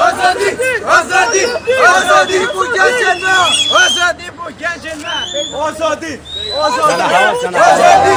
آزادی آزادی آزادی bu gençler آزادی bu gençler آزادی آزادی آزادی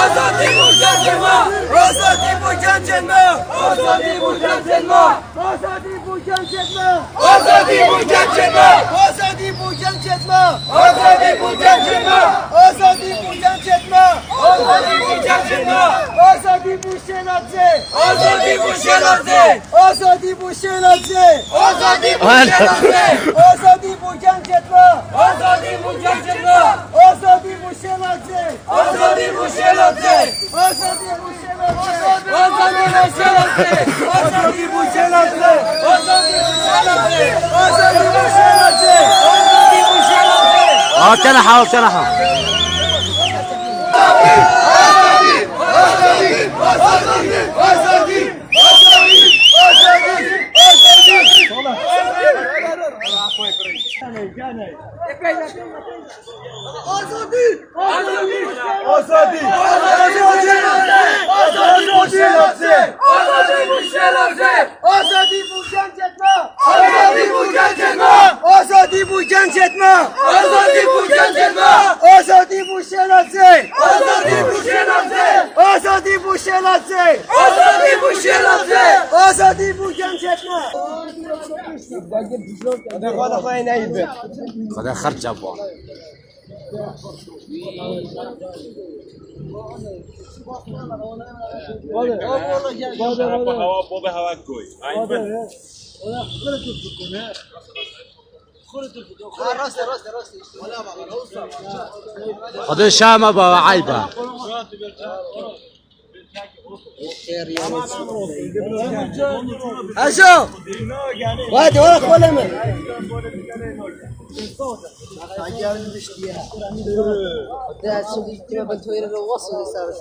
آزادی bu gençler آزادی bu gençler آزادی bu gençler آزادی bu gençler آزادی bu gençler آزادی bu gençler آزادی bu gençler آزادی bu gençler آزادی bu gençler آزادی bu şenaze آزادی bu şenaze آزادی bu şenaze آزادی bu şenaze آزادی bu gençler آزادی bu gençler آزادی bu şenaze آزادی bu şenaze آزادی bu şenaze آزادی bu şenaze آزادی bu şenaze آزادی bu şenaze آزادی bu şenaze آزادی bu şenaze تنحى وتنحى آزادی bu genç etme آزادی bu genç etme آزادی bu şenaze آزادی bu şenaze آزادی bu şenaze آزادی bu şenaze آزادی bu genç etme خذ خرج ابو خذ شام ابو عيبه اشو وادي ولا ولا من ده سوي تبى بنتوير الوصل يسار